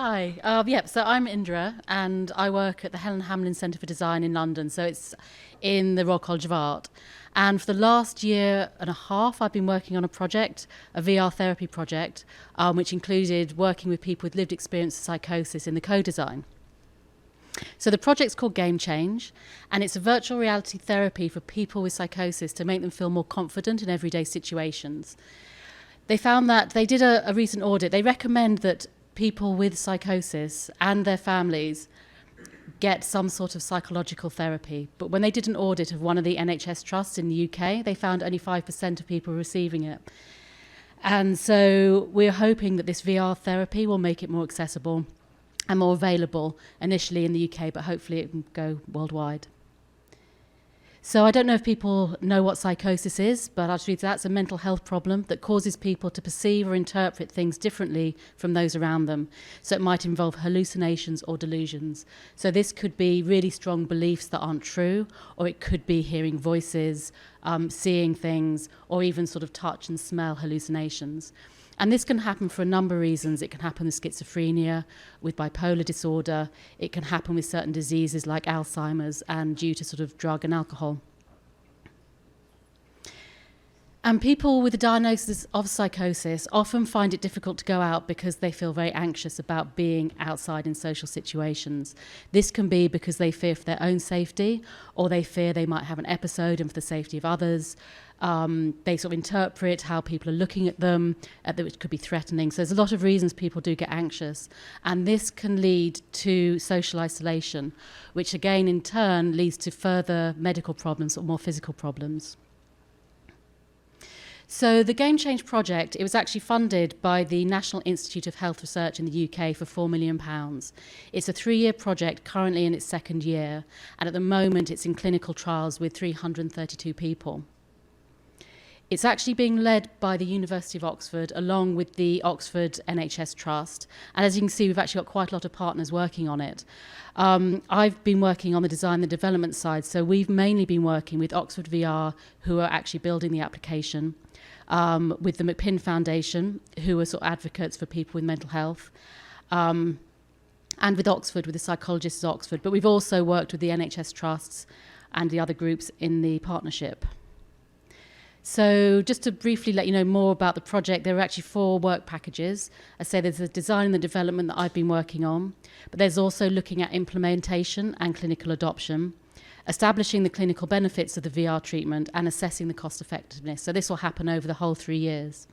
Hi. So I'm Indira, and I work at the Helen Hamlyn Centre for Design in London. So it's in the Royal College of Art. And for the last year and a half, I've been working on a project, a VR therapy project, which included working with people with lived experience of psychosis in the co-design. So the project's called gameChange, and it's a virtual reality therapy for people with psychosis to make them feel more confident in everyday situations. They found that they did a recent audit. They recommend that people with psychosis and their families get some sort of psychological therapy. But when they did an audit of one of the NHS trusts in the UK, they found only 5% of people receiving it. And so we're hoping that this VR therapy will make it more accessible and more available initially in the UK, but hopefully it can go worldwide. So I don't know if people know what psychosis is, but I'll just read that's a mental health problem that causes people to perceive or interpret things differently from those around them. So it might involve hallucinations or delusions. So this could be really strong beliefs that aren't true, or it could be hearing voices, seeing things, or even sort of touch and smell hallucinations. And this can happen for a number of reasons. It can happen with schizophrenia, with bipolar disorder. It can happen with certain diseases like Alzheimer's and due to sort of drug and alcohol. And people with a diagnosis of psychosis often find it difficult to go out because they feel very anxious about being outside in social situations. This can be because they fear for their own safety, or they fear they might have an episode and for the safety of others. They sort of interpret how people are looking at them, which could be threatening. So there's a lot of reasons people do get anxious. And this can lead to social isolation, which again in turn leads to further medical problems or more physical problems. So the gameChange project, it was actually funded by the National Institute of Health Research in the UK for £4 million. It's a 3-year project, currently in its second year, and at the moment it's in clinical trials with 332 people. It's actually being led by the University of Oxford along with the Oxford NHS Trust. And as you can see, we've actually got quite a lot of partners working on it. I've been working on the design and development side, so we've mainly been working with Oxford VR, who are actually building the application, with the McPinn Foundation, who are sort of advocates for people with mental health, and with Oxford, with the psychologists at Oxford. But we've also worked with the NHS Trusts and the other groups in the partnership. So just to briefly let you know more about the project, there are actually 4 work packages. I say there's the design and the development that I've been working on, but there's also looking at implementation and clinical adoption, establishing the clinical benefits of the VR treatment, and assessing the cost effectiveness. So this will happen over the whole 3 years.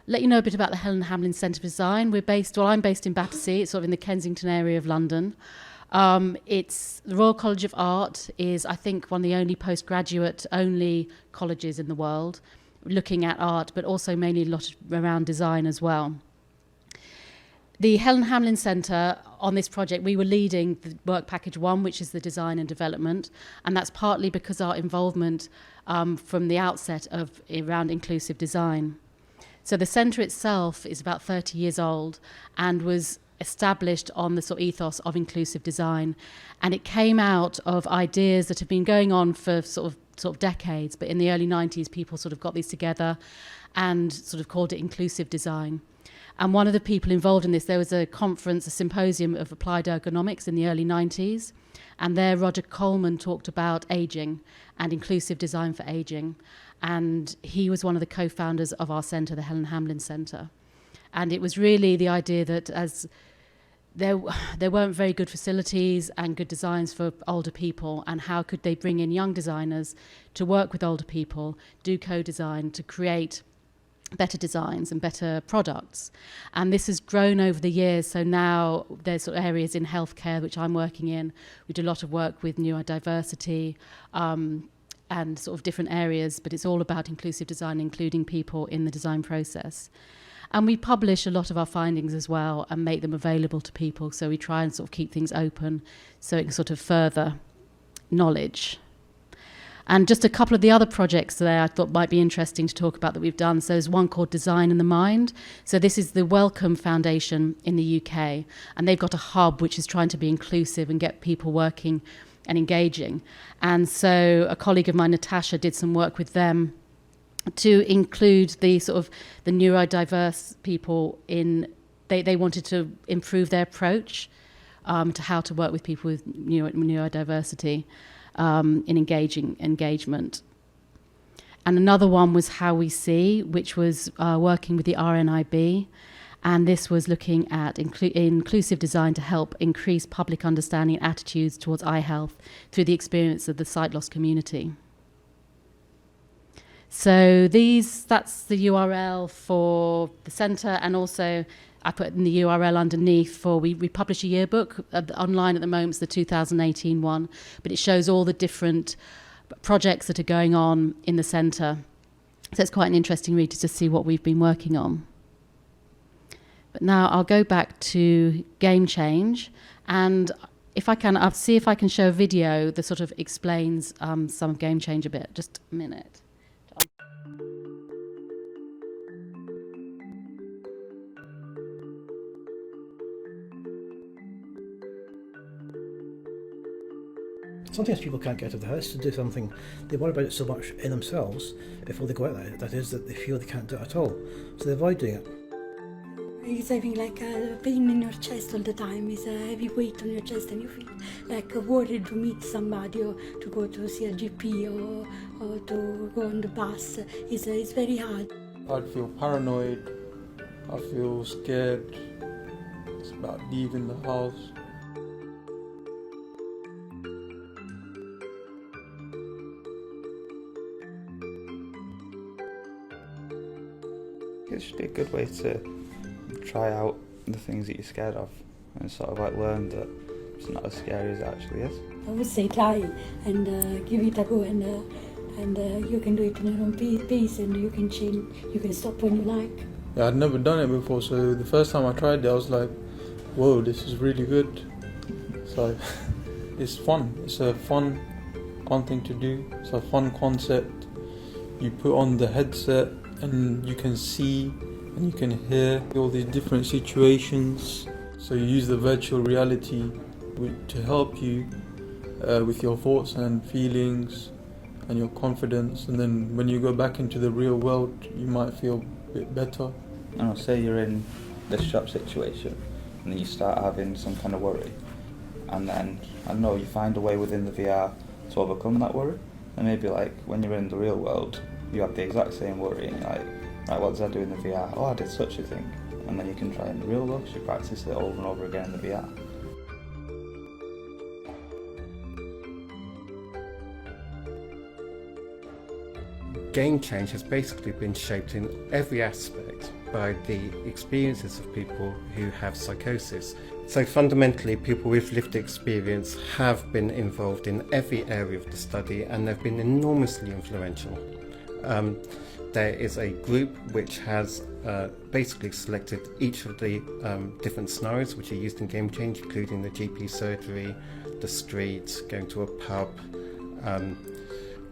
Let you know a bit about the Helen Hamlyn Centre for Design. I'm based in Battersea. It's sort of in the Kensington area of London. It's the Royal College of Art is, I think, one of the only postgraduate only colleges in the world looking at art, but also mainly a lot around design as well. The Helen Hamlyn Centre, on this project, we were leading the work package 1, which is the design and development, and that's partly because our involvement from the outset of around inclusive design. So the centre itself is about 30 years old and was established on the sort of ethos of inclusive design, and it came out of ideas that have been going on for sort of decades, but in the early 90s people sort of got these together and sort of called it inclusive design. And one of the people involved in this, there was a symposium of applied ergonomics in the early 90s, and there Roger Coleman talked about aging and inclusive design for aging, and he was one of the co-founders of our centre, the Helen Hamlyn Centre. And it was really the idea that as there weren't very good facilities and good designs for older people, and how could they bring in young designers to work with older people, do co-design to create better designs and better products. And this has grown over the years, so now there's sort of areas in healthcare which I'm working in. We do a lot of work with neurodiversity and sort of different areas, but it's all about inclusive design, including people in the design process. And we publish a lot of our findings as well and make them available to people. So we try and sort of keep things open so it can sort of further knowledge. And just a couple of the other projects there I thought might be interesting to talk about that we've done. So there's one called Design in the Mind. So this is the Wellcome Foundation in the UK. And they've got a hub which is trying to be inclusive and get people working and engaging. And so a colleague of mine, Natasha, did some work with them to include the sort of the neurodiverse people in they wanted to improve their approach to how to work with people with neurodiversity in engagement. And another one was How We See, which was working with the RNIB. And this was looking at inclusive design to help increase public understanding and attitudes towards eye health through the experience of the sight loss community. So that's the URL for the centre, and also I put in the URL underneath for, we publish a yearbook online at the moment, it's the 2018 one, but it shows all the different projects that are going on in the centre. So it's quite an interesting read to see what we've been working on. But now I'll go back to gameChange, and if I can, I'll see if I can show a video that sort of explains some of gameChange a bit. Just a minute. Sometimes people can't get out of the house to do something. They worry about it so much in themselves before they go out there, that is, that they feel they can't do it at all. So they avoid doing it. It's having like a pain in your chest all the time. It's a heavy weight on your chest, and you feel like worried to meet somebody or to go to see a GP or to go on the bus. It's very hard. I'd feel paranoid. I feel scared. It's about leaving the house. It should be a good way to try out the things that you're scared of and sort of like learn that it's not as scary as it actually is. I would say try and give it a go, and you can do it in your own pace, and you can change, you can stop when you like. Yeah, I'd never done it before, so the first time I tried it I was like, whoa, this is really good. So it's fun. It's a fun thing to do. It's a fun concept. You put on the headset and you can see and you can hear all these different situations. So you use the virtual reality to help you with your thoughts and feelings and your confidence, and then when you go back into the real world you might feel a bit better. And I'll say you're in this shop situation and then you start having some kind of worry, and then I don't know, you find a way within the VR to overcome that worry. And maybe like when you're in the real world you have the exact same worry and you're like, right, what does I do in the VR? Oh, I did such a thing. And then you can try in the real world, so you practice it over and over again in the VR. gameChange has basically been shaped in every aspect by the experiences of people who have psychosis. So fundamentally, people with lived experience have been involved in every area of the study, and they've been enormously influential. There is a group which has basically selected each of the different scenarios which are used in gameChange, including the GP surgery, the street, going to a pub,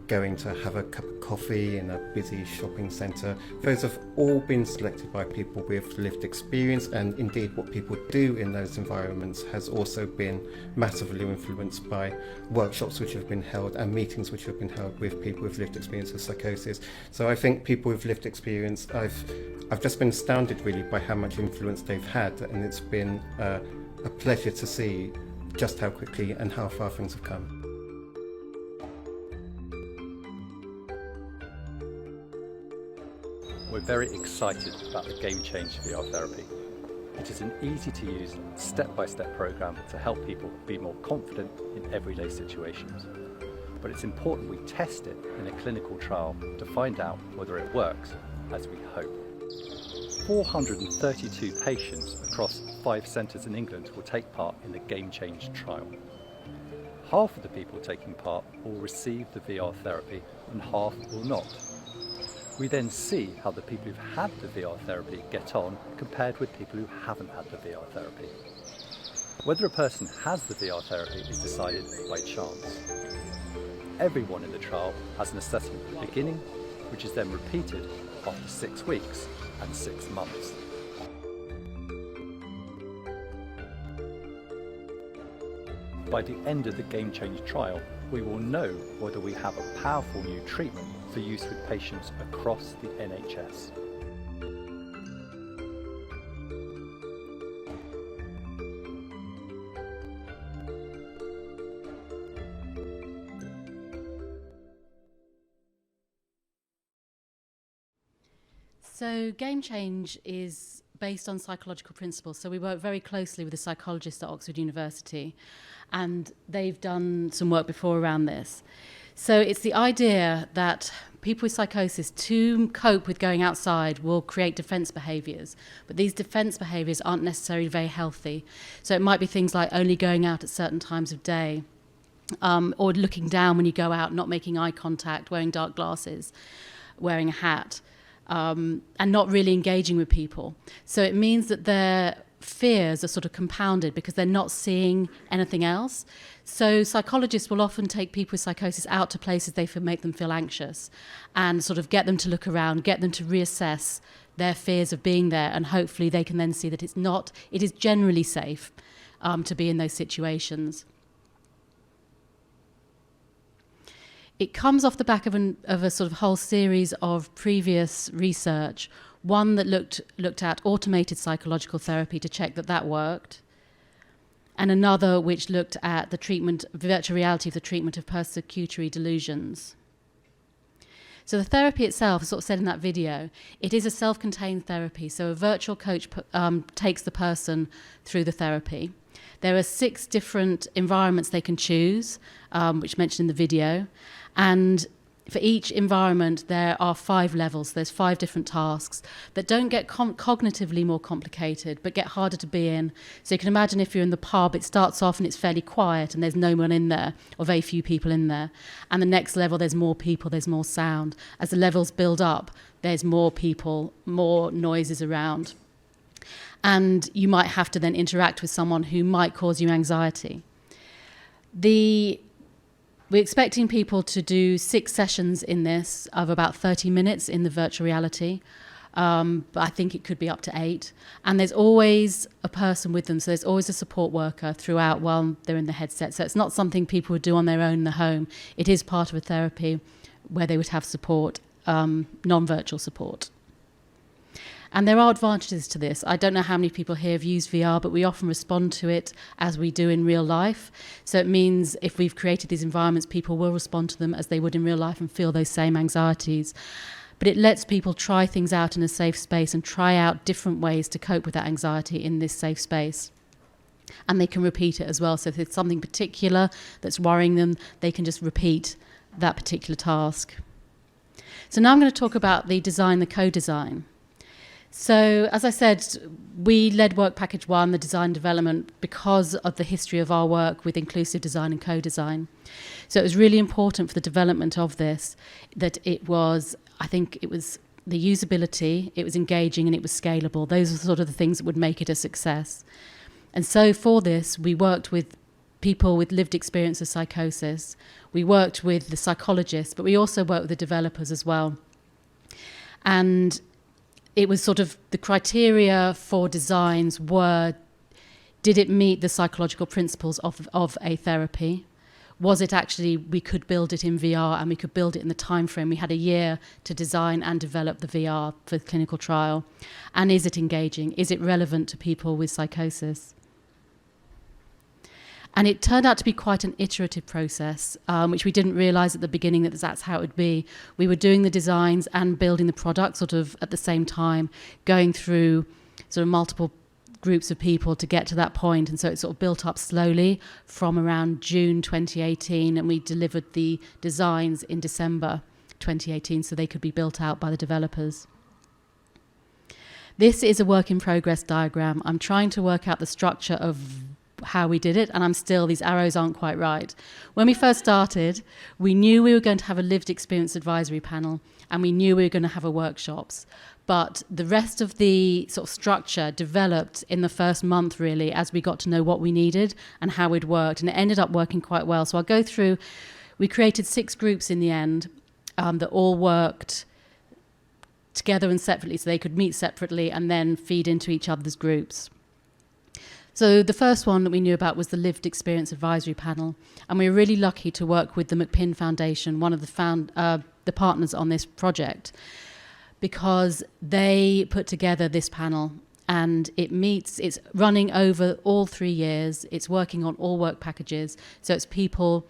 going to have a cup of coffee in a busy shopping centre. Those have all been selected by people with lived experience, and indeed what people do in those environments has also been massively influenced by workshops which have been held and meetings which have been held with people with lived experience of psychosis. So I think people with lived experience, I've just been astounded really by how much influence they've had, and it's been a pleasure to see just how quickly and how far things have come. We're very excited about the gameChange VR therapy. It is an easy-to-use, step-by-step program to help people be more confident in everyday situations. But it's important we test it in a clinical trial to find out whether it works as we hope. 432 patients across 5 centres in England will take part in the gameChange trial. Half of the people taking part will receive the VR therapy and half will not. We then see how the people who've had the VR therapy get on compared with people who haven't had the VR therapy. Whether a person has the VR therapy is decided by chance. Everyone in the trial has an assessment at the beginning, which is then repeated after 6 weeks and 6 months. By the end of the gameChange trial, we will know whether we have a powerful new treatment for use with patients across the NHS. So gameChange is based on psychological principles. So we work very closely with a psychologist at Oxford University, and they've done some work before around this. So it's the idea that people with psychosis, to cope with going outside, will create defense behaviors. But these defense behaviors aren't necessarily very healthy. So it might be things like only going out at certain times of day, or looking down when you go out, not making eye contact, wearing dark glasses, wearing a hat. And not really engaging with people. So it means that their fears are sort of compounded because they're not seeing anything else. So psychologists will often take people with psychosis out to places they make them feel anxious and sort of get them to look around, get them to reassess their fears of being there, and hopefully they can then see that it is generally safe to be in those situations. It comes off the back of a sort of whole series of previous research, one that looked at automated psychological therapy to check that worked, and another which looked at the virtual reality of the treatment of persecutory delusions. So the therapy itself, as sort of said in that video, it is a self-contained therapy. So a virtual coach takes the person through the therapy. There are 6 different environments they can choose, which mentioned in the video. And for each environment, there are 5 levels. There's 5 different tasks that don't get cognitively more complicated, but get harder to be in. So you can imagine if you're in the pub, it starts off and it's fairly quiet and there's no one in there, or very few people in there. And the next level, there's more people, there's more sound. As the levels build up, there's more people, more noises around. And you might have to then interact with someone who might cause you anxiety. We're expecting people to do 6 sessions in this of about 30 minutes in the virtual reality. But I think it could be up to 8. And there's always a person with them. So there's always a support worker throughout while they're in the headset. So it's not something people would do on their own in the home. It is part of a therapy where they would have support, non-virtual support. And there are advantages to this. I don't know how many people here have used VR, but we often respond to it as we do in real life. So it means if we've created these environments, people will respond to them as they would in real life and feel those same anxieties. But it lets people try things out in a safe space and try out different ways to cope with that anxiety in this safe space. And they can repeat it as well. So if it's something particular that's worrying them, they can just repeat that particular task. So now I'm going to talk about the co-design. So, as I said, we led Work Package 1, the design development, because of the history of our work with inclusive design and co-design. So it was really important for the development of this that it was the usability, it was engaging, and it was scalable. Those are sort of the things that would make it a success. And so for this, we worked with people with lived experience of psychosis. We worked with the psychologists, but we also worked with the developers as well. And it was sort of the criteria for designs were, did it meet the psychological principles of a therapy? Was it actually, we could build it in VR and we could build it in the time frame? We had a year to design and develop the VR for the clinical trial. And is it engaging? Is it relevant to people with psychosis? And it turned out to be quite an iterative process, which we didn't realise at the beginning that that's how it would be. We were doing the designs and building the product sort of at the same time, going through sort of multiple groups of people to get to that point. And so it sort of built up slowly from around June 2018, and we delivered the designs in December 2018 so they could be built out by the developers. This is a work in progress diagram. I'm trying to work out the structure of how we did it, and these arrows aren't quite right. When we first started, we knew we were going to have a lived experience advisory panel, and we knew we were going to have a workshops. But the rest of the sort of structure developed in the first month, really, as we got to know what we needed and how it worked, and it ended up working quite well. So I'll go through. We created 6 groups in the end that all worked together and separately, so they could meet separately and then feed into each other's groups. So the first one that we knew about was the Lived Experience Advisory Panel, and we were really lucky to work with the McPinn Foundation, one of the partners on this project, because they put together this panel, and it's running over all 3 years. It's working on all work packages, so it's people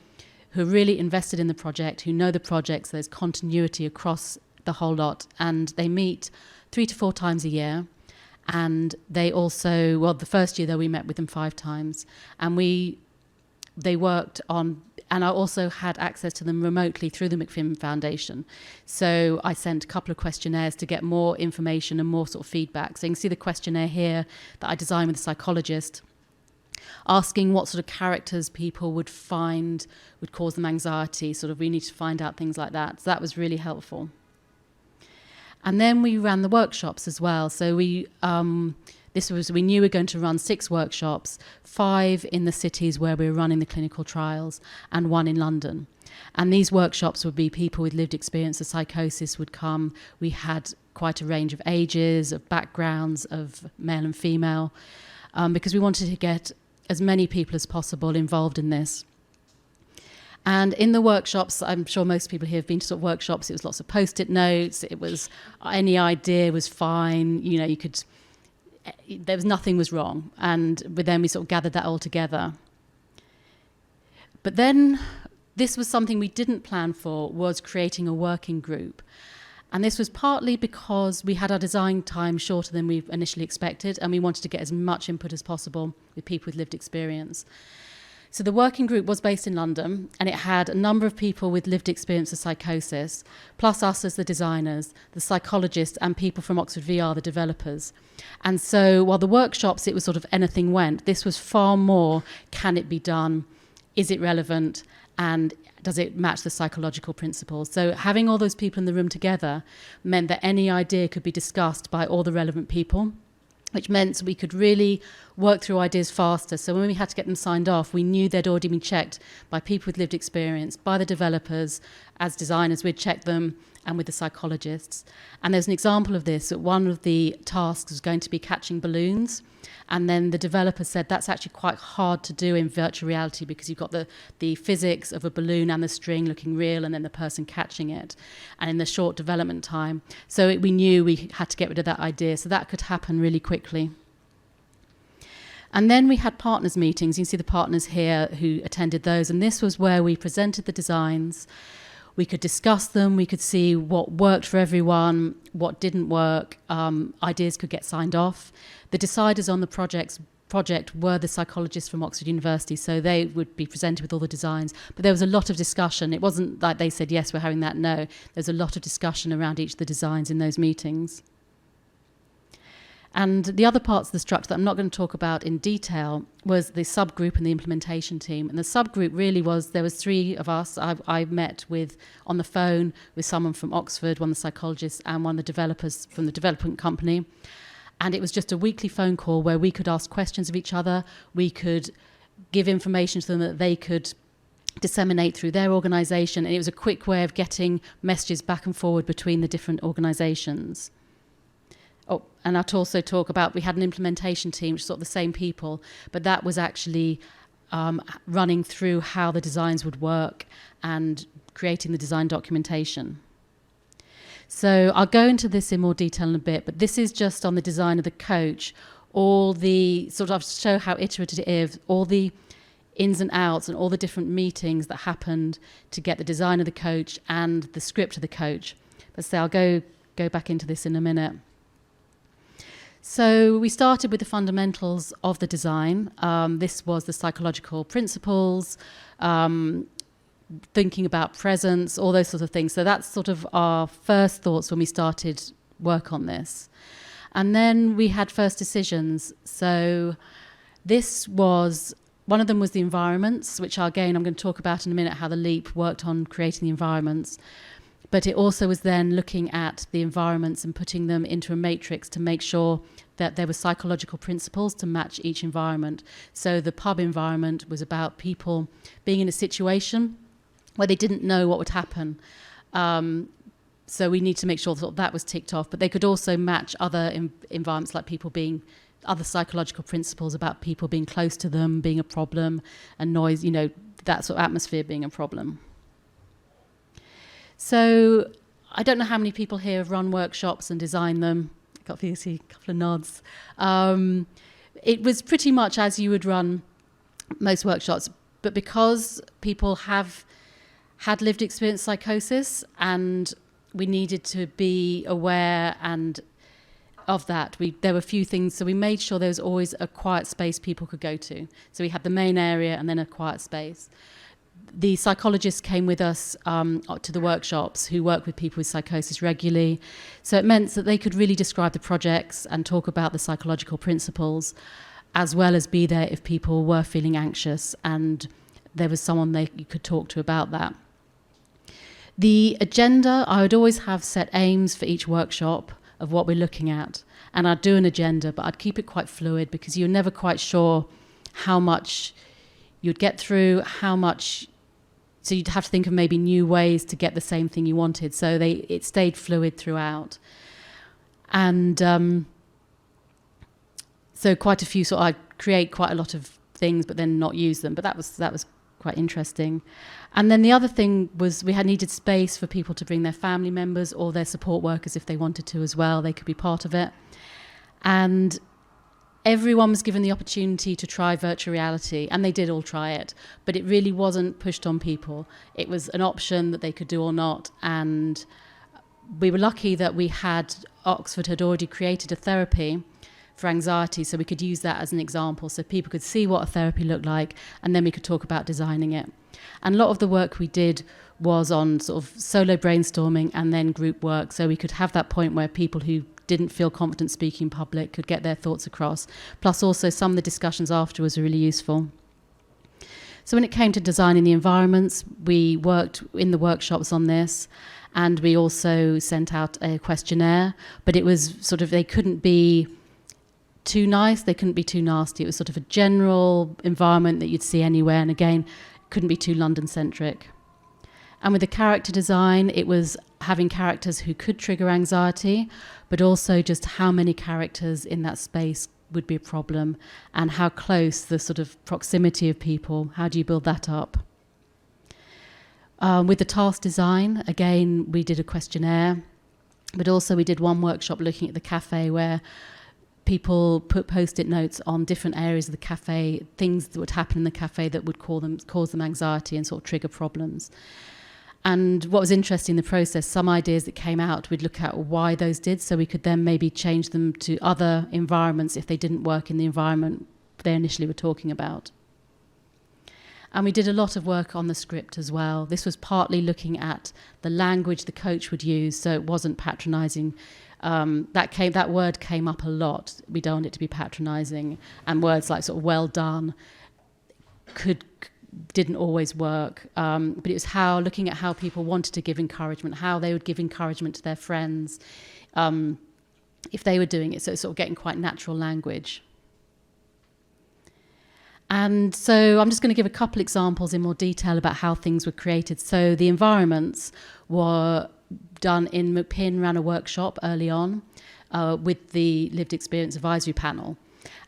who are really invested in the project, who know the project, so there's continuity across the whole lot, and they meet 3 to 4 times a year. And they also, well, the first year though, we met with them 5 times, and they worked on, and I also had access to them remotely through the McFim Foundation. So I sent a couple of questionnaires to get more information and more sort of feedback. So you can see the questionnaire here that I designed with a psychologist, asking what sort of characters people would find would cause them anxiety. Sort of, we need to find out things like that. So that was really helpful. And then we ran the workshops as well. So we knew we were going to run 6 workshops, 5 in the cities where we were running the clinical trials, and 1 in London. And these workshops would be people with lived experience of psychosis would come. We had quite a range of ages, of backgrounds, of male and female, because we wanted to get as many people as possible involved in this. And in the workshops, I'm sure most people here have been to sort of workshops, it was lots of post-it notes, it was any idea was fine, you know, nothing was wrong. And then we sort of gathered that all together. But then this was something we didn't plan for, was creating a working group. And this was partly because we had our design time shorter than we initially expected, and we wanted to get as much input as possible with people with lived experience. So the working group was based in London, and it had a number of people with lived experience of psychosis, plus us as the designers, the psychologists, and people from Oxford VR, the developers. And so while the workshops, it was sort of anything went, this was far more, can it be done? Is it relevant? And does it match the psychological principles? So having all those people in the room together meant that any idea could be discussed by all the relevant people, which meant we could really work through ideas faster. So when we had to get them signed off, we knew they'd already been checked by people with lived experience, by the developers. As designers, we'd check them, and with the psychologists. And there's an example of this. One of the tasks was going to be catching balloons. And then the developer said that's actually quite hard to do in virtual reality because you've got the physics of a balloon and the string looking real and then the person catching it, and in the short development time. So we knew we had to get rid of that idea. So that could happen really quickly. And then we had partners meetings. You can see the partners here who attended those. And this was where we presented the designs. We could discuss them. We could see what worked for everyone, what didn't work. Ideas could get signed off. The deciders on the project were the psychologists from Oxford University, so they would be presented with all the designs. But there was a lot of discussion. It wasn't like they said, yes, we're having that. No, there's a lot of discussion around each of the designs in those meetings. And the other parts of the structure that I'm not going to talk about in detail was the subgroup and the implementation team. And the subgroup really was, there was 3 of us. I met with, on the phone, with someone from Oxford, one of the psychologists, and one of the developers from the development company. And it was just a weekly phone call where we could ask questions of each other. We could give information to them that they could disseminate through their organisation. And it was a quick way of getting messages back and forward between the different organisations. Oh, and I'd also talk about, we had an implementation team, which is sort of the same people, but that was actually running through how the designs would work and creating the design documentation. So I'll go into this in more detail in a bit, but this is just on the design of the coach, all the sort of show how iterative it is, all the ins and outs and all the different meetings that happened to get the design of the coach and the script of the coach. But so I'll go back into this in a minute. So we started with the fundamentals of the design. This was the psychological principles, thinking about presence, all those sorts of things. So that's sort of our first thoughts when we started work on this. And then we had first decisions. So this was, one of them was the environments, which again I'm going to talk about in a minute, how the Leap worked on creating the environments. But it also was then looking at the environments and putting them into a matrix to make sure that there were psychological principles to match each environment. So the pub environment was about people being in a situation where they didn't know what would happen. So we need to make sure that was ticked off. But they could also match other environments, like people being, other psychological principles about people being close to them, being a problem, and noise, that sort of atmosphere being a problem. So I don't know how many people here have run workshops and designed them. Got to see a couple of nods. It was pretty much as you would run most workshops, but because people have had lived experience psychosis and we needed to be aware and of that. There were a few things, so we made sure there was always a quiet space people could go to. So we had the main area and then a quiet space. The psychologists came with us to the workshops who work with people with psychosis regularly. So it meant that they could really describe the projects and talk about the psychological principles, as well as be there if people were feeling anxious and there was someone you could talk to about that. The agenda, I would always have set aims for each workshop of what we're looking at. And I'd do an agenda, but I'd keep it quite fluid because you're never quite sure how much you'd get through, so you'd have to think of maybe new ways to get the same thing you wanted. So it stayed fluid throughout. And so quite a few, so I'd create quite a lot of things, but then not use them. But that was quite interesting. And then the other thing was we had needed space for people to bring their family members or their support workers if they wanted to as well. They could be part of it. And everyone was given the opportunity to try virtual reality, and they did all try it, but it really wasn't pushed on people. It was an option that they could do or not. And we were lucky that Oxford had already created a therapy for anxiety, so we could use that as an example, so people could see what a therapy looked like, and then we could talk about designing it. And a lot of the work we did was on sort of solo brainstorming and then group work, so we could have that point where people who didn't feel confident speaking in public could get their thoughts across. Plus also some of the discussions afterwards were really useful. So when it came to designing the environments, we worked in the workshops on this, and we also sent out a questionnaire, but it was sort of, they couldn't be too nice, they couldn't be too nasty. It was sort of a general environment that you'd see anywhere, and again, couldn't be too London-centric. And with the character design, it was having characters who could trigger anxiety, but also just how many characters in that space would be a problem, and how close the sort of proximity of people, how do you build that up? With the task design, again, we did a questionnaire, but also we did one workshop looking at the cafe where people put post-it notes on different areas of the cafe, things that would happen in the cafe that would cause them anxiety and sort of trigger problems. And what was interesting in the process, some ideas that came out, we'd look at why those did, so we could then maybe change them to other environments if they didn't work in the environment they initially were talking about. And we did a lot of work on the script as well. This was partly looking at the language the coach would use, so it wasn't patronising. That word came up a lot. We don't want it to be patronising, and words like sort of well done didn't always work. But it was looking at how people wanted to give encouragement, how they would give encouragement to their friends if they were doing it. So it's sort of getting quite natural language. And so I'm just going to give a couple examples in more detail about how things were created. So the environments were done in McPinn ran a workshop early on with the Lived Experience Advisory Panel,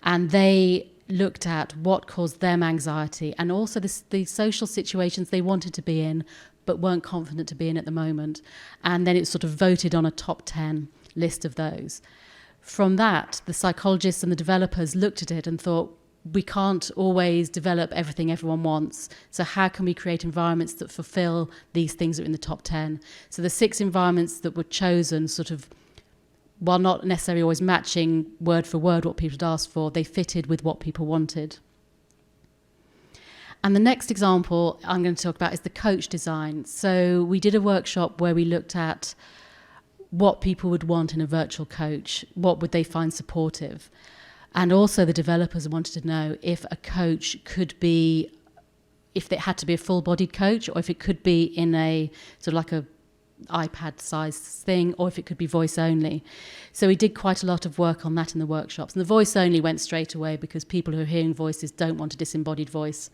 and they looked at what caused them anxiety and also the social situations they wanted to be in but weren't confident to be in at the moment. And then it sort of voted on a top 10 list of those. From that, the psychologists and the developers looked at it and thought, we can't always develop everything everyone wants. So how can we create environments that fulfill these things that are in the top 10? So the 6 environments that were chosen sort of, while not necessarily always matching word for word what people had asked for, they fitted with what people wanted. And the next example I'm going to talk about is the coach design. So we did a workshop where we looked at what people would want in a virtual coach, what would they find supportive. And also the developers wanted to know if a coach could be, if it had to be a full-bodied coach, or if it could be in a sort of like a iPad-sized thing, or if it could be voice-only. So we did quite a lot of work on that in the workshops. And the voice-only went straight away because people who are hearing voices don't want a disembodied voice.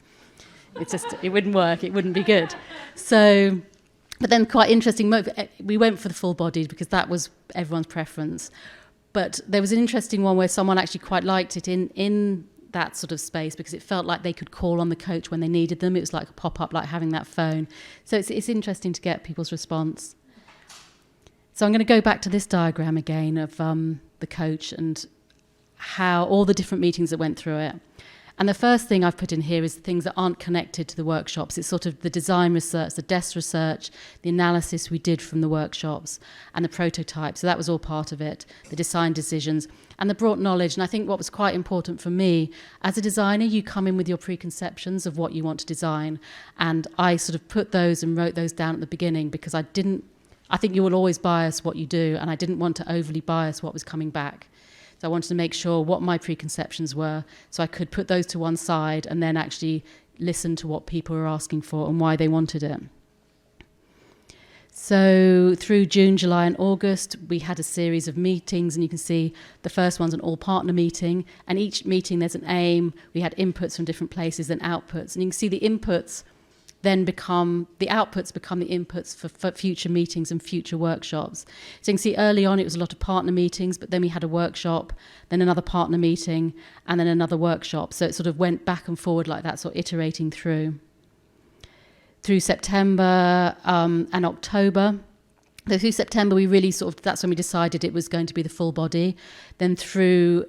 It wouldn't work, it wouldn't be good. So, but then quite interesting, we went for the full-bodied because that was everyone's preference. But there was an interesting one where someone actually quite liked it in that sort of space because it felt like they could call on the coach when they needed them. It was like a pop-up, like having that phone. So it's interesting to get people's response. So I'm going to go back to this diagram again of the coach and how all the different meetings that went through it. And the first thing I've put in here is the things that aren't connected to the workshops. It's sort of the design research, the desk research, the analysis we did from the workshops, and the prototype. So that was all part of it, the design decisions, and the brought knowledge. And I think what was quite important for me, as a designer, you come in with your preconceptions of what you want to design. And I sort of put those and wrote those down at the beginning, because I think you will always bias what you do, and I didn't want to overly bias what was coming back. So I wanted to make sure what my preconceptions were, so I could put those to one side and then actually listen to what people were asking for and why they wanted it. So through June, July and August, we had a series of meetings, and you can see the first one's an all-partner meeting, and each meeting there's an aim. We had inputs from different places and outputs, and you can see the inputs then become the inputs for future meetings and future workshops. So you can see early on it was a lot of partner meetings, but then we had a workshop, then another partner meeting, and then another workshop. So it sort of went back and forward like that, sort of iterating through September and October. So through September, we really that's when we decided it was going to be the full body. Then through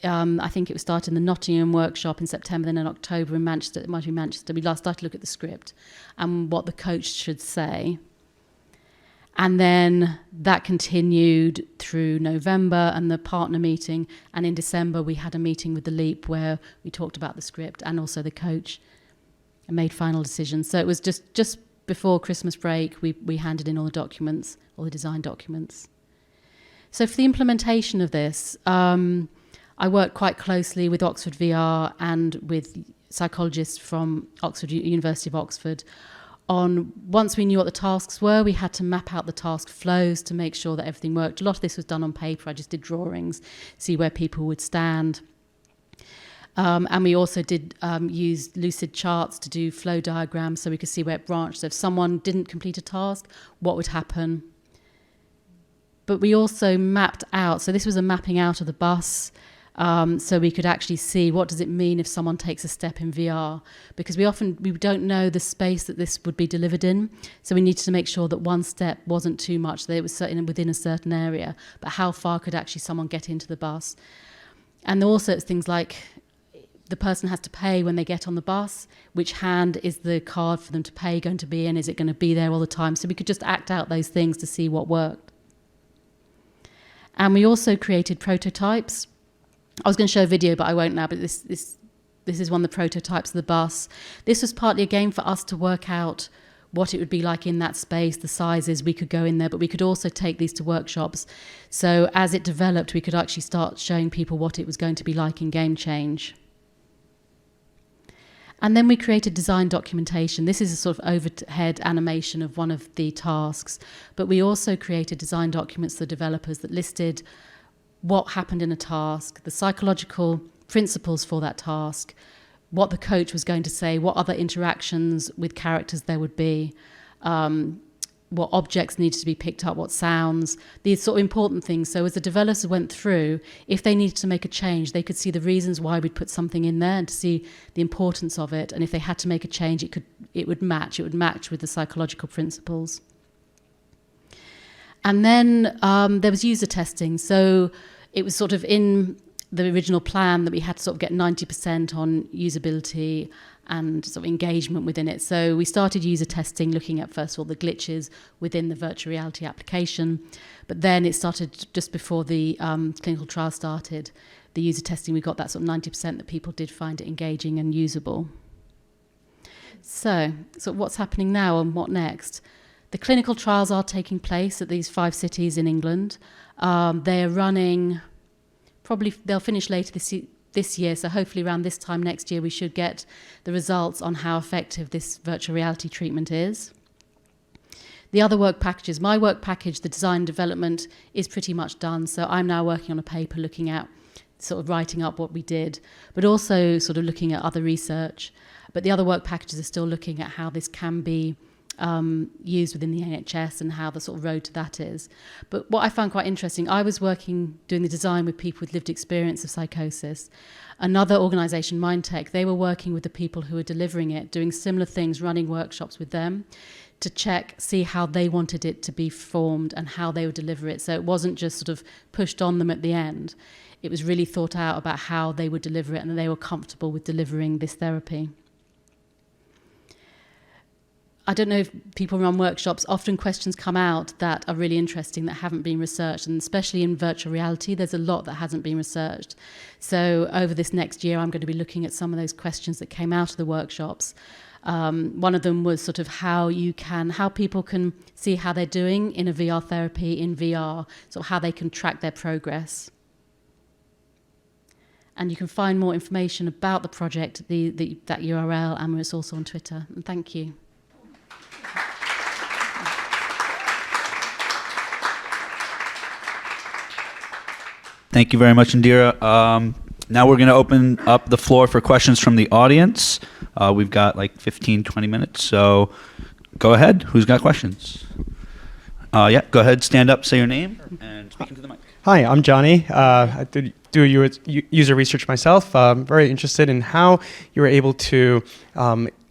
I think it was started in the Nottingham workshop in September, then in October in Manchester, it might be Manchester, we last started to look at the script and what the coach should say. And then that continued through November and the partner meeting. And in December, we had a meeting with the Leap where we talked about the script and also the coach and made final decisions. So it was just before Christmas break, we handed in all the documents, all the design documents. So for the implementation of this, I worked quite closely with Oxford VR and with psychologists from University of Oxford on, once we knew what the tasks were, we had to map out the task flows to make sure that everything worked. A lot of this was done on paper. I just did drawings, see where people would stand. And we also did use lucid charts to do flow diagrams so we could see where it branched. So if someone didn't complete a task, what would happen? But we also mapped out, so this was a mapping out of the bus, so we could actually see what does it mean if someone takes a step in VR, because we don't know the space that this would be delivered in, so we needed to make sure that one step wasn't too much, that it was within a certain area, but how far could actually someone get into the bus. And also it's things like the person has to pay when they get on the bus, which hand is the card for them to pay going to be in, is it going to be there all the time, so we could just act out those things to see what worked. And we also created prototypes. I was going to show a video, but I won't now. But this is one of the prototypes of the bus. This was partly, again, for us to work out what it would be like in that space, the sizes we could go in there, but we could also take these to workshops. So as it developed, we could actually start showing people what it was going to be like in gameChange. And then we created design documentation. This is a sort of overhead animation of one of the tasks, but we also created design documents for the developers that listed what happened in a task, the psychological principles for that task, what the coach was going to say, what other interactions with characters there would be, what objects needed to be picked up, what sounds, these sort of important things. So as the developers went through, if they needed to make a change, they could see the reasons why we'd put something in there and to see the importance of it. And if they had to make a change, it would match with the psychological principles. And then there was user testing. So it was sort of in the original plan that we had to sort of get 90% on usability and sort of engagement within it. So we started user testing, looking at, first of all, the glitches within the virtual reality application. But then it started just before the clinical trial started. The user testing, we got that sort of 90% that people did find it engaging and usable. So what's happening now and what next? The clinical trials are taking place at these 5 cities in England. They're running, probably they'll finish later this year, so hopefully around this time next year we should get the results on how effective this virtual reality treatment is. The other work packages, my work package, the design development is pretty much done, so I'm now working on a paper looking at sort of writing up what we did, but also sort of looking at other research. But the other work packages are still looking at how this can be used within the NHS and how the sort of road to that is. But what I found quite interesting, I was doing the design with people with lived experience of psychosis. Another organisation, Mindtech, they were working with the people who were delivering it, doing similar things, running workshops with them to see how they wanted it to be formed and how they would deliver it. So it wasn't just sort of pushed on them at the end. it was really thought out about how they would deliver it, and they were comfortable with delivering this therapy. I don't know if people run workshops, often questions come out that are really interesting that haven't been researched, and especially in virtual reality, there's a lot that hasn't been researched. So over this next year, I'm going to be looking at some of those questions that came out of the workshops. One of them was sort of how people can see how they're doing in a VR therapy in VR, so how they can track their progress. And you can find more information about the project, that URL, and it's also on Twitter. And thank you. Thank you very much, Indira. Now we're going to open up the floor for questions from the audience. We've got like 15, 20 minutes, so go ahead. Who's got questions? Yeah, go ahead, stand up, say your name, and speak into the mic. Hi, I'm Johnny. I do user research myself. Very interested in how you were able to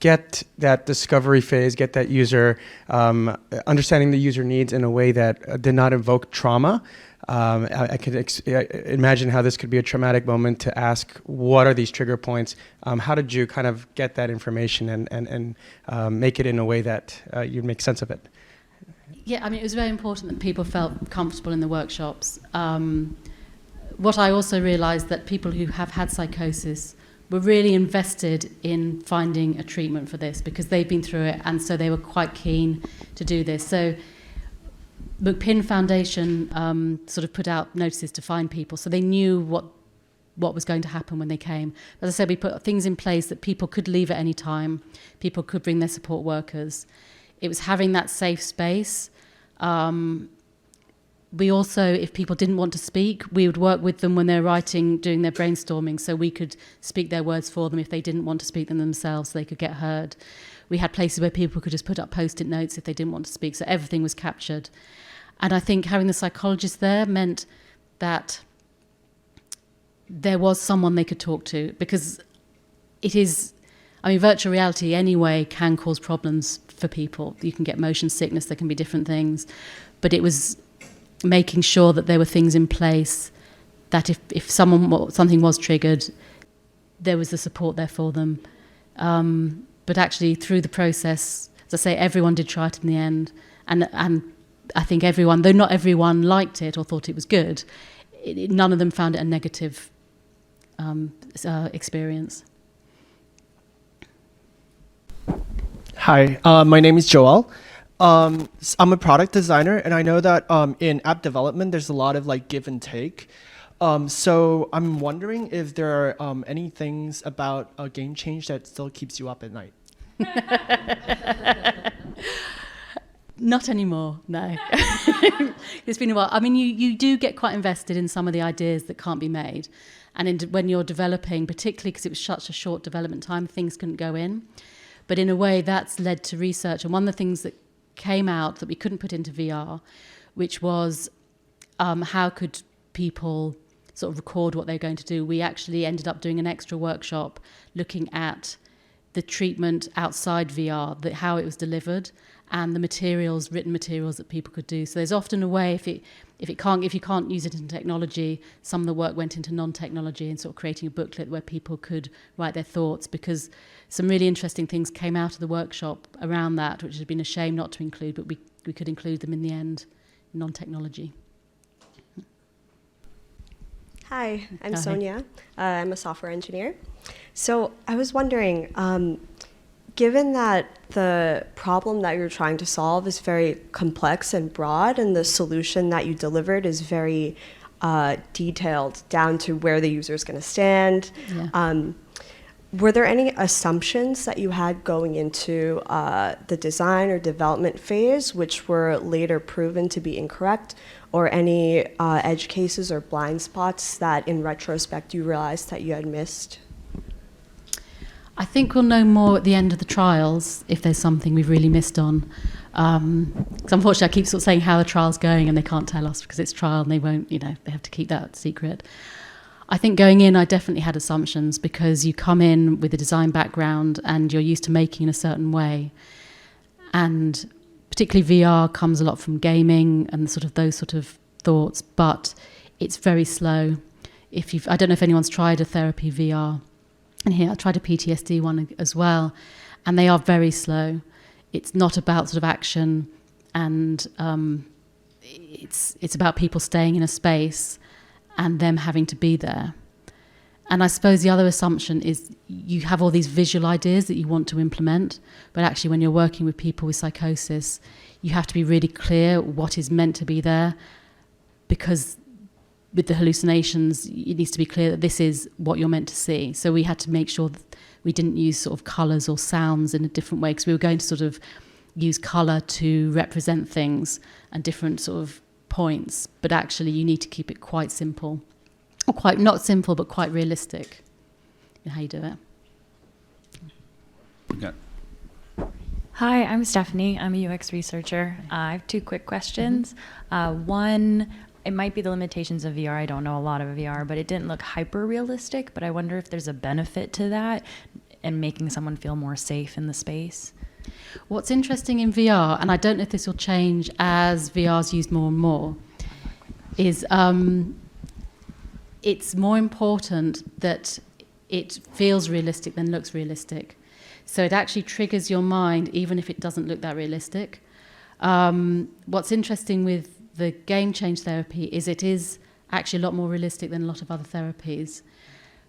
get that discovery phase, get that user, understanding the user needs in a way that did not invoke trauma. I could imagine how this could be a traumatic moment to ask, what are these trigger points? How did you kind of get that information and make it in a way that you'd make sense of it? Yeah, I mean, it was very important that people felt comfortable in the workshops. What I also realised that people who have had psychosis were really invested in finding a treatment for this because they've been through it, and so they were quite keen to do this. So McPinn Foundation sort of put out notices to find people, so they knew what was going to happen when they came. As I said, we put things in place that people could leave at any time. People could bring their support workers. It was having that safe space. We also, if people didn't want to speak, we would work with them when they're writing, doing their brainstorming, so we could speak their words for them if they didn't want to speak them themselves, so they could get heard. We had places where people could just put up post-it notes if they didn't want to speak, so everything was captured. And I think having the psychologist there meant that there was someone they could talk to, because it is, I mean, virtual reality anyway can cause problems for people. You can get motion sickness, there can be different things. But it was making sure that there were things in place that if something was triggered, there was the support there for them. But actually through the process, as I say, everyone did try it in the end. And I think everyone, though not everyone liked it or thought it was good, none of them found it a negative experience. Hi, my name is Joel. I'm a product designer, and I know that in app development, there's a lot of like give and take. So I'm wondering if there are any things about gameChange that still keeps you up at night. Not anymore, no. It's been a while. I mean, you do get quite invested in some of the ideas that can't be made. And when you're developing, particularly because it was such a short development time, things couldn't go in. But in a way, that's led to research. And one of the things that came out that we couldn't put into VR, which was how could people sort of record what they're going to do. We actually ended up doing an extra workshop looking at the treatment outside VR, how it was delivered, and the materials, written materials that people could do. So there's often a way, if you can't use it in technology, some of the work went into non-technology and sort of creating a booklet where people could write their thoughts, because some really interesting things came out of the workshop around that, which had been a shame not to include, but we could include them in the end, non-technology. Hi, I'm Sonia. I'm a software engineer. So I was wondering, given that the problem that you're trying to solve is very complex and broad, and the solution that you delivered is very detailed down to where the user is going to stand, were there any assumptions that you had going into the design or development phase which were later proven to be incorrect, or any edge cases or blind spots that in retrospect you realized that you had missed? I think we'll know more at the end of the trials if there's something we've really missed on. Because unfortunately, I keep sort of saying how the trial's going, and they can't tell us because it's trial, and they won't. They have to keep that secret. I think going in, I definitely had assumptions, because you come in with a design background and you're used to making in a certain way, and particularly VR comes a lot from gaming and sort of those sort of thoughts, but it's very slow. I don't know if anyone's tried a therapy VR. And here I tried a PTSD one as well, and they are very slow. It's not about sort of action, and it's about people staying in a space and them having to be there. And I suppose the other assumption is you have all these visual ideas that you want to implement, but actually when you're working with people with psychosis, you have to be really clear what is meant to be there, because with the hallucinations, it needs to be clear that this is what you're meant to see. So we had to make sure that we didn't use sort of colours or sounds in a different way, because we were going to sort of use colour to represent things and different sort of points. But actually, you need to keep it quite simple, or quite not simple, but quite realistic in how you do it. Yeah. Hi, I'm Stephanie. I'm a UX researcher. I have 2 quick questions. One, it might be the limitations of VR. I don't know a lot of VR, but it didn't look hyper realistic. But I wonder if there's a benefit to that and making someone feel more safe in the space. What's interesting in VR, and I don't know if this will change as VR is used more and more, is it's more important that it feels realistic than looks realistic. So it actually triggers your mind even if it doesn't look that realistic. What's interesting with the gameChange therapy is it is actually a lot more realistic than a lot of other therapies.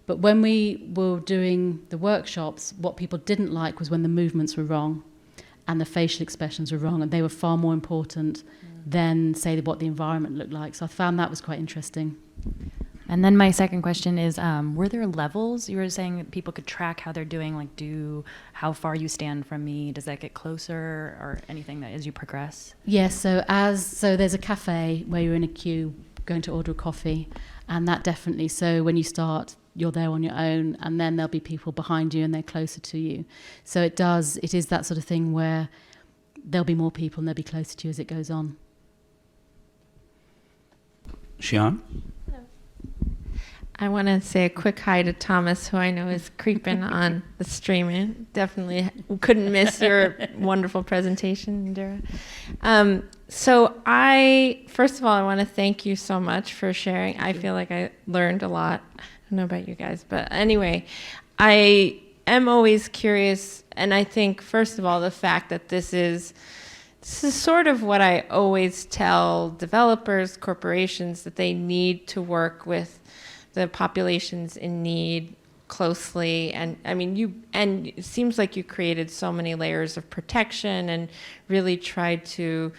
But when we were doing the workshops, what people didn't like was when the movements were wrong and the facial expressions were wrong, and they were far more important than, say, what the environment looked like. So I found that was quite interesting. And then my second question is, were there levels? You were saying that people could track how they're doing, like how far you stand from me. Does that get closer, or anything that as you progress? Yes, so there's a cafe where you're in a queue going to order a coffee, and that definitely, so when you start, you're there on your own, and then there'll be people behind you and they're closer to you. So it is that sort of thing where there'll be more people and they'll be closer to you as it goes on. Xian? I want to say a quick hi to Thomas, who I know is creeping on the streaming. Definitely couldn't miss your wonderful presentation, Indira. So first of all, I want to thank you so much for sharing. I feel like I learned a lot. I don't know about you guys, but anyway, I am always curious, and I think, first of all, the fact that this is sort of what I always tell developers, corporations, that they need to work with the populations in need closely. And I mean, and it seems like you created so many layers of protection and really tried to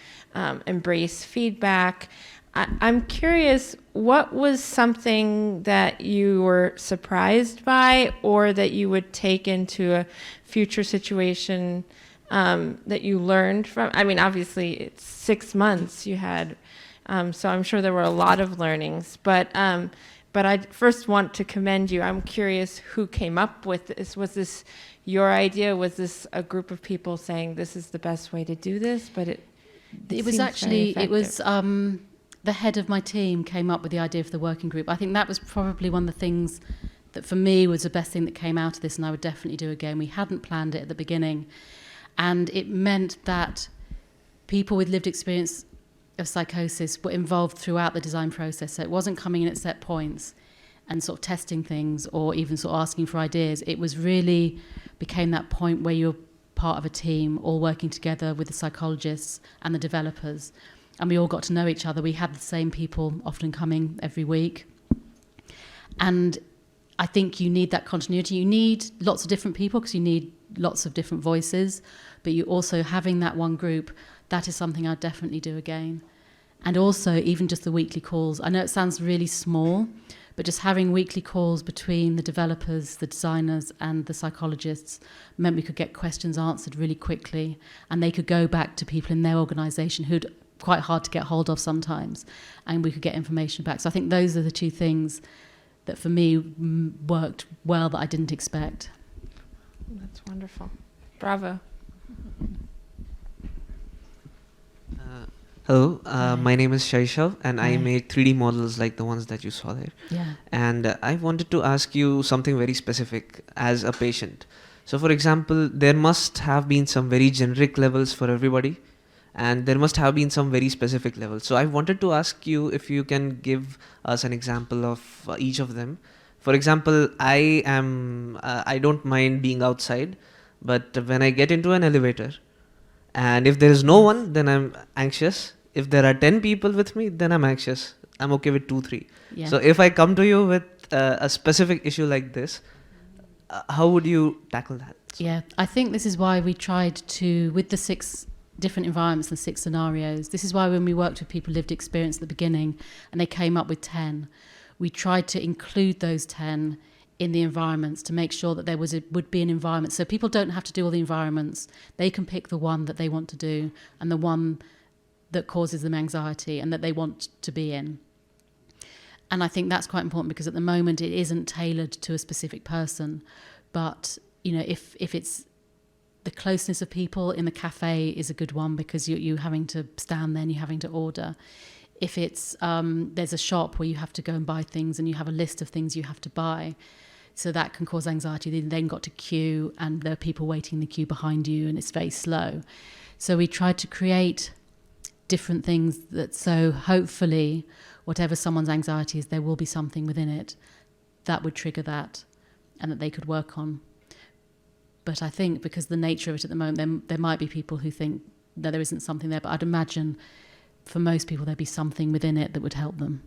embrace feedback. I'm curious, what was something that you were surprised by, or that you would take into a future situation that you learned from? I mean, obviously it's 6 months you had, so I'm sure there were a lot of learnings, but I first want to commend you. I'm curious who came up with this. Was this your idea? Was this a group of people saying this is the best way to do this? But it was actually, the head of my team came up with the idea for the working group. I think that was probably one of the things that for me was the best thing that came out of this, and I would definitely do again. We hadn't planned it at the beginning, and it meant that people with lived experience of psychosis were involved throughout the design process. So it wasn't coming in at set points and sort of testing things or even sort of asking for ideas. It was really became that point where you're part of a team all working together with the psychologists and the developers, and we all got to know each other. We had the same people often coming every week, and I think you need that continuity. You need lots of different people because you need lots of different voices, but you also having that one group, that is something I'd definitely do again. And also even just the weekly calls. I know it sounds really small, but just having weekly calls between the developers, the designers and the psychologists meant we could get questions answered really quickly, and they could go back to people in their organisation who'd quite hard to get hold of sometimes, and we could get information back. So I think those are the 2 things that for me worked well that I didn't expect. That's wonderful. Bravo. Hello, my name is Shaishav, and I make 3D models like the ones that you saw there. Yeah. And I wanted to ask you something very specific as a patient. So for example, there must have been some very generic levels for everybody. and there must have been some very specific levels. So I wanted to ask you if you can give us an example of each of them. For example, I don't mind being outside, but when I get into an elevator, and if there is no one, then I'm anxious. If there are 10 people with me, then I'm anxious. I'm okay with 2, 3. Yeah. So if I come to you with a specific issue like this, how would you tackle that? Yeah, I think this is why we tried to, with the 6 different environments and 6 scenarios, this is why when we worked with people lived experience at the beginning and they came up with 10, we tried to include those 10 in the environments to make sure that there would be an environment. So people don't have to do all the environments. They can pick the one that they want to do and the one that causes them anxiety and that they want to be in. And I think that's quite important because at the moment it isn't tailored to a specific person. But, if it's the closeness of people in the cafe is a good one because you're having to stand there and you're having to order. If it's there's a shop where you have to go and buy things and you have a list of things you have to buy, so that can cause anxiety. They then got to queue and there are people waiting in the queue behind you and it's very slow. So we tried to create different things so hopefully whatever someone's anxiety is, there will be something within it that would trigger that and that they could work on. But I think because the nature of it at the moment, there might be people who think that there isn't something there, but I'd imagine for most people there'd be something within it that would help them.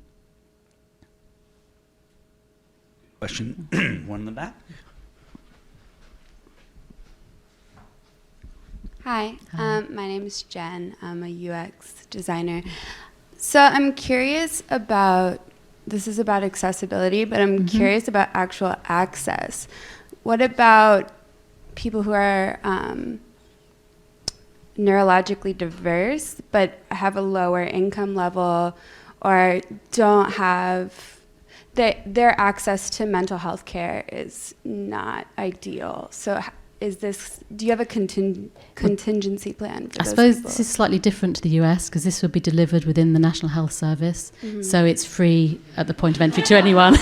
Question, one in the back. Hi. My name is Jen. I'm a UX designer. So I'm curious about, this is about accessibility, but I'm curious about actual access. What about people who are neurologically diverse but have a lower income level or don't have, their access to mental health care is not ideal. So do you have a contingency plan for I those suppose people? this is slightly different to the US because this would be delivered within the National Health Service. So it's free at the point of entry to anyone.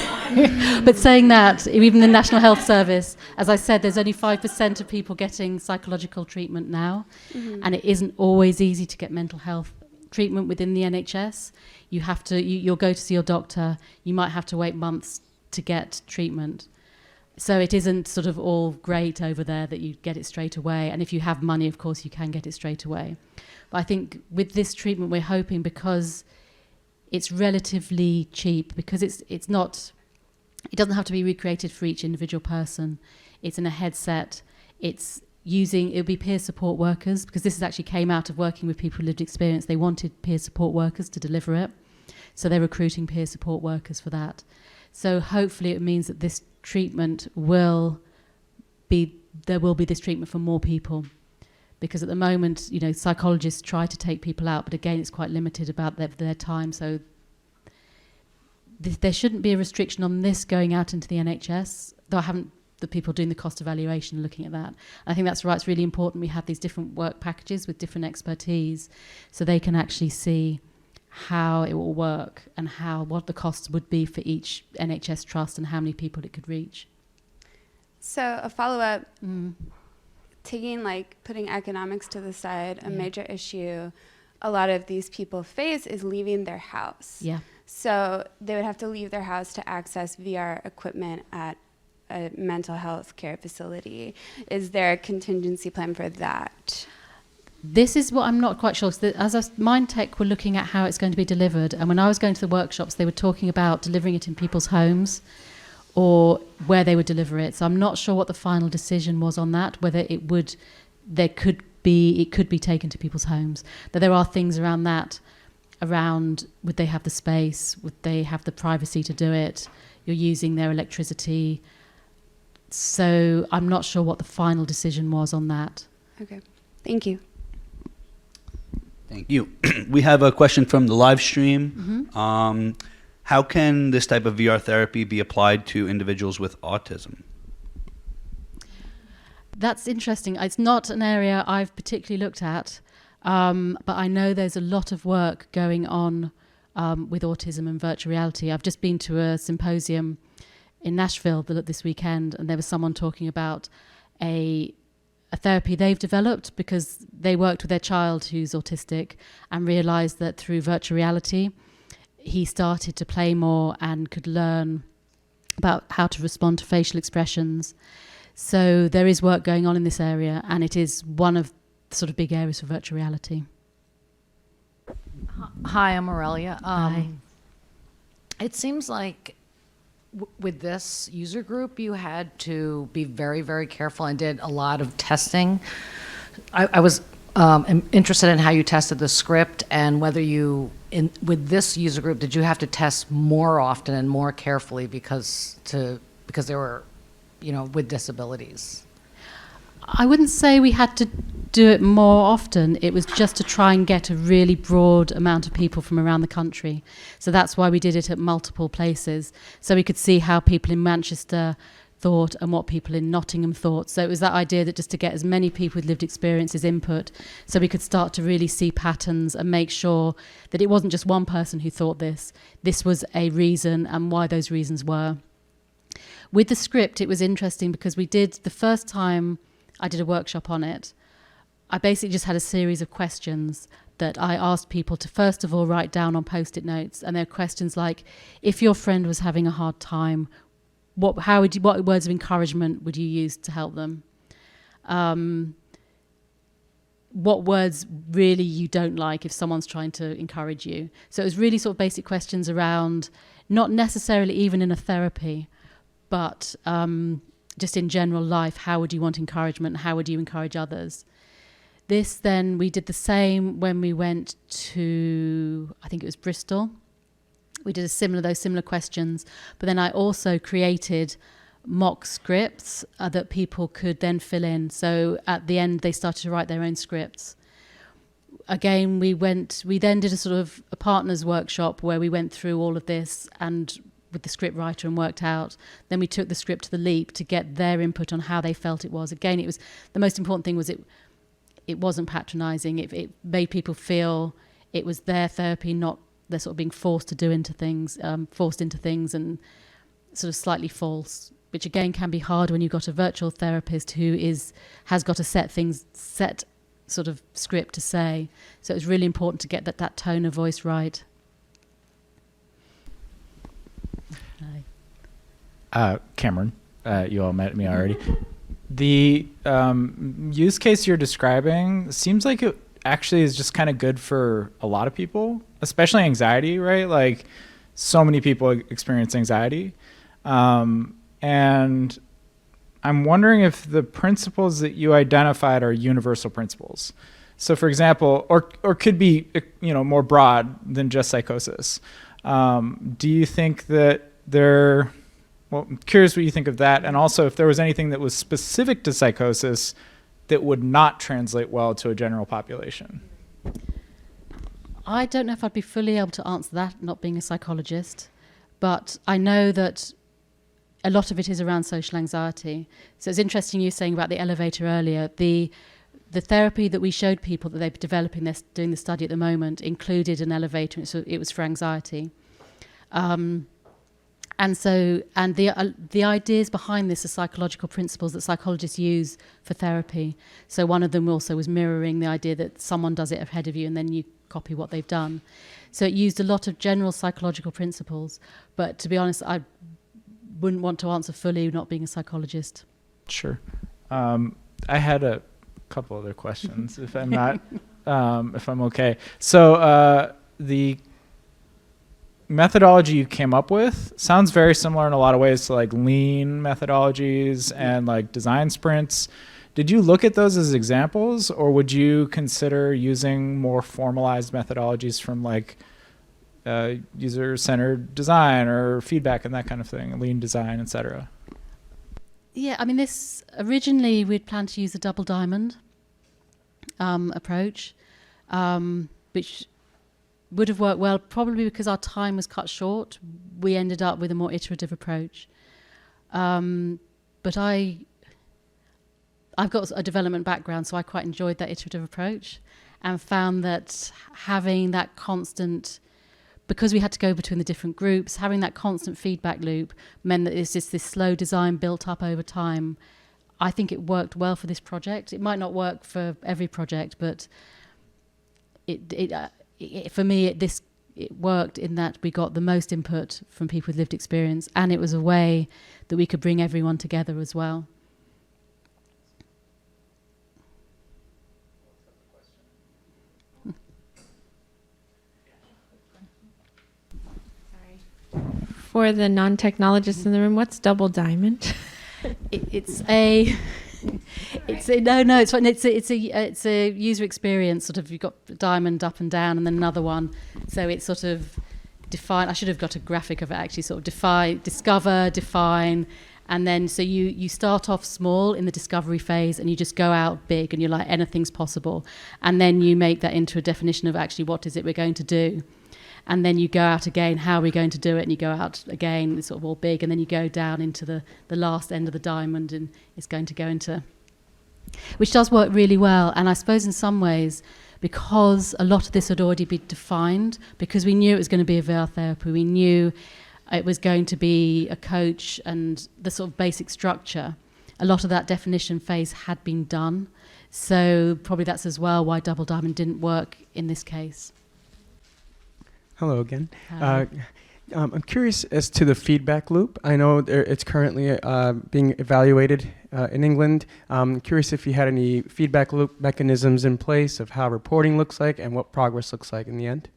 But saying that, even the National Health Service, as I said, there's only 5% of people getting psychological treatment now. And it isn't always easy to get mental health treatment within the NHS. You have to, you'll go to see your doctor. You might have to wait months to get treatment. So it isn't sort of all great over there that you get it straight away. And if you have money, of course, you can get it straight away. But I think with this treatment, we're hoping because it's relatively cheap, because it doesn't have to be recreated for each individual person. It's in a headset. It'll be peer support workers, because this actually came out of working with people with lived experience. They wanted peer support workers to deliver it. So they're recruiting peer support workers for that. So hopefully it means that this treatment there will be this treatment for more people, because at the moment, psychologists try to take people out, but again, it's quite limited about their time. So there shouldn't be a restriction on this going out into the NHS, though I haven't the people doing the cost evaluation looking at that. I think that's right. It's really important we have these different work packages with different expertise so they can actually see how it will work and what the costs would be for each NHS trust and how many people it could reach. So a follow-up, putting economics to the side, a major issue a lot of these people face is leaving their house. Yeah. So they would have to leave their house to access VR equipment at a mental health care facility. Is there a contingency plan for that? This is what I'm not quite sure. So as Mindtech were looking at how it's going to be delivered, and when I was going to the workshops, they were talking about delivering it in people's homes or where they would deliver it. So I'm not sure what the final decision was on that, whether it could be taken to people's homes. That there are things around that, would they have the space, would they have the privacy to do it, you're using their electricity. So I'm not sure what the final decision was on that. Okay, thank you. Thank you. We have a question from the live stream. How can this type of VR therapy be applied to individuals with autism? That's interesting. It's not an area I've particularly looked at, but I know there's a lot of work going on with autism and virtual reality. I've just been to a symposium in Nashville this weekend, and there was someone talking about a a therapy they've developed because they worked with their child who's autistic and realised that through virtual reality, he started to play more and could learn about how to respond to facial expressions. So there is work going on in this area, and it is one of the sort of big areas for virtual reality. Hi, I'm Aurelia. Hi. It seems like with this user group, you had to be very, very careful and did a lot of testing. I was interested in how you tested the script and whether you, with this user group, did you have to test more often and more carefully because they were, with disabilities? I wouldn't say we had to do it more often. It was just to try and get a really broad amount of people from around the country. So that's why we did it at multiple places. So we could see how people in Manchester thought and what people in Nottingham thought. So it was that idea that just to get as many people with lived experiences input so we could start to really see patterns and make sure that it wasn't just one person who thought this. This was a reason and why those reasons were. With the script, it was interesting because the first time I did a workshop on it, I basically just had a series of questions that I asked people to first of all write down on post-it notes. And they're questions like, if your friend was having a hard time, what words of encouragement would you use to help them? What words really you don't like if someone's trying to encourage you? So it was really sort of basic questions around, not necessarily even in a therapy, but just in general life, how would you want encouragement? How would you encourage others? This then, we did the same when we went to, I think it was Bristol. We did those similar questions, but then I also created mock scripts that people could then fill in. So at the end, they started to write their own scripts. Again, we then did a sort of a partners workshop where we went through all of this and with the script writer and worked out. Then we took the script to the Leap to get their input on how they felt it was. Again, it was the most important thing was it wasn't patronising. It made people feel it was their therapy, not they're sort of being forced into things and sort of slightly false, which again can be hard when you've got a virtual therapist who has got a set sort of script to say. So it's really important to get that tone of voice right. Cameron, you all met me already. The use case you're describing seems like it actually is just kind of good for a lot of people, especially anxiety, right? Like so many people experience anxiety. And I'm wondering if the principles that you identified are universal principles. So for example, or could be, more broad than just psychosis. Do you think that I'm curious what you think of that, and also if there was anything that was specific to psychosis that would not translate well to a general population. I don't know if I'd be fully able to answer that, not being a psychologist, but I know that a lot of it is around social anxiety. So it's interesting you saying about the elevator earlier. The therapy that we showed people that they're developing, they're doing the study at the moment, included an elevator, so it was for anxiety. And the ideas behind this are psychological principles that psychologists use for therapy. So one of them also was mirroring the idea that someone does it ahead of you and then you copy what they've done. So it used a lot of general psychological principles. But to be honest, I wouldn't want to answer fully, not being a psychologist. Sure. I had a couple other questions, if I'm not, if I'm okay. So the methodology you came up with sounds very similar in a lot of ways to like lean methodologies and like design sprints. Did you look at those as examples, or would you consider using more formalized methodologies from like user-centered design or feedback and that kind of thing, lean design, etc.? Yeah, I mean, this originally we'd planned to use a double diamond approach, which would have worked well, probably because our time was cut short. We ended up with a more iterative approach. But I've got a development background, so I quite enjoyed that iterative approach and found that having that constant, because we had to go between the different groups, having that constant feedback loop meant that it's just this slow design built up over time. I think it worked well for this project. It might not work for every project, but for me, it worked in that we got the most input from people with lived experience, and it was a way that we could bring everyone together as well. For the non-technologists in the room, what's double diamond? It's a user experience. Sort of, you've got diamond up and down, and then another one. So it's sort of define. I should have got a graphic of it actually. Sort of discover, define, and then so you start off small in the discovery phase, and you just go out big, and you're like anything's possible, and then you make that into a definition of actually what is it we're going to do. And then you go out again, how are we going to do it? And you go out again, it's sort of all big. And then you go down into the last end of the diamond, and it's going to go into... Which does work really well. And I suppose in some ways, because a lot of this had already been defined, because we knew it was going to be a VR therapy, we knew it was going to be a coach and the sort of basic structure, a lot of that definition phase had been done. So probably that's as well why Double Diamond didn't work in this case. Hello again. I'm curious as to the feedback loop. I know it's currently being evaluated in England. I'm curious if you had any feedback loop mechanisms in place of how reporting looks like and what progress looks like in the end.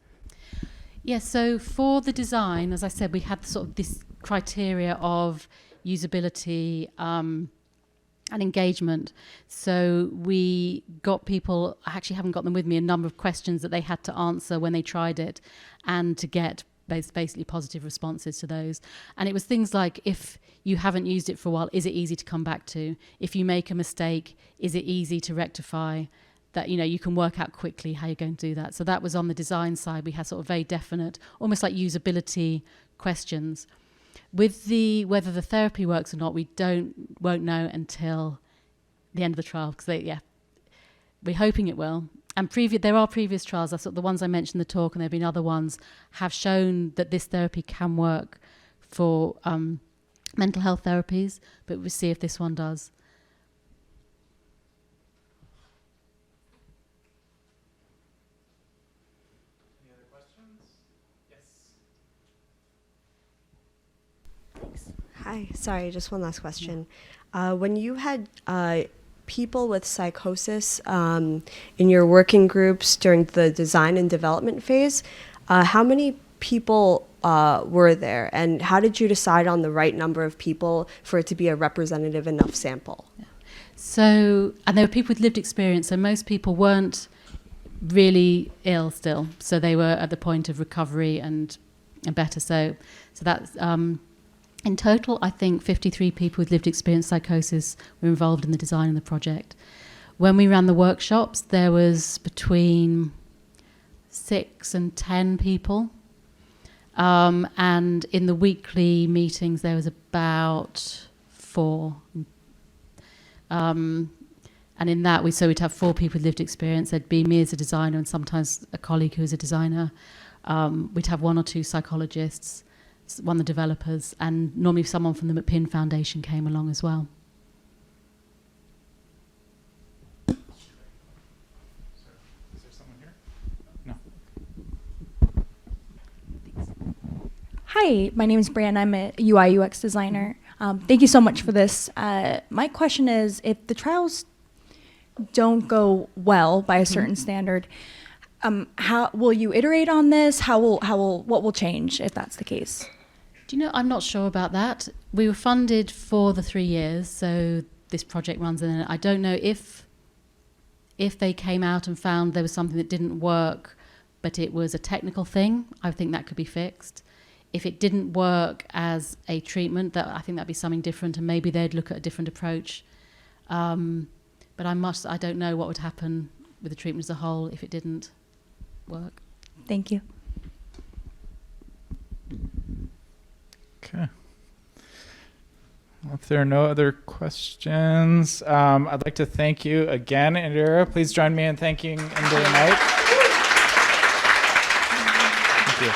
Yes, so for the design, as I said, we had sort of this criteria of usability and engagement. So we got people, I actually haven't got them with me, a number of questions that they had to answer when they tried it, and to get basically positive responses to those. And it was things like, if you haven't used it for a while, is it easy to come back to? If you make a mistake, is it easy to rectify? That, you know, you can work out quickly how you're going to do that. So that was on the design side. We had sort of very definite, almost like usability questions. With whether the therapy works or not, we won't know until the end of the trial, because we're hoping it will. And there are previous trials, that's the ones I mentioned in the talk, and there have been other ones, have shown that this therapy can work for mental health therapies, but we'll see if this one does. Any other questions? Yes. Hi, sorry, just one last question. When you had people with psychosis in your working groups during the design and development phase, how many people were there, and how did you decide on the right number of people for it to be a representative enough sample? Yeah. So, and there were people with lived experience, so most people weren't really ill still, so they were at the point of recovery and better. So that's in total, I think 53 people with lived experience psychosis were involved in the design of the project. When we ran the workshops, there was between 6 and 10 people. And in the weekly meetings, there was about 4. And in that, we'd have 4 people with lived experience. There'd be me as a designer and sometimes a colleague who was a designer. We'd have 1 or 2 psychologists, one of the developers, and normally someone from the McPinn Foundation came along as well. Is there someone here? No. Hi, my name is Brianna. I'm a UI UX designer. Thank you so much for this. My question is, if the trials don't go well by a certain standard, how will you iterate on this? What will change if that's the case? Do you know, I'm not sure about that. We were funded for the 3 years, so this project runs in. I don't know if they came out and found there was something that didn't work, but it was a technical thing, I think that could be fixed. If it didn't work as a treatment, I think that'd be something different, and maybe they'd look at a different approach. But I don't know what would happen with the treatment as a whole if it didn't work. Thank you. Okay. Well, if there are no other questions, I'd like to thank you again, Indira. Please join me in thanking Indira Knight. Thank you.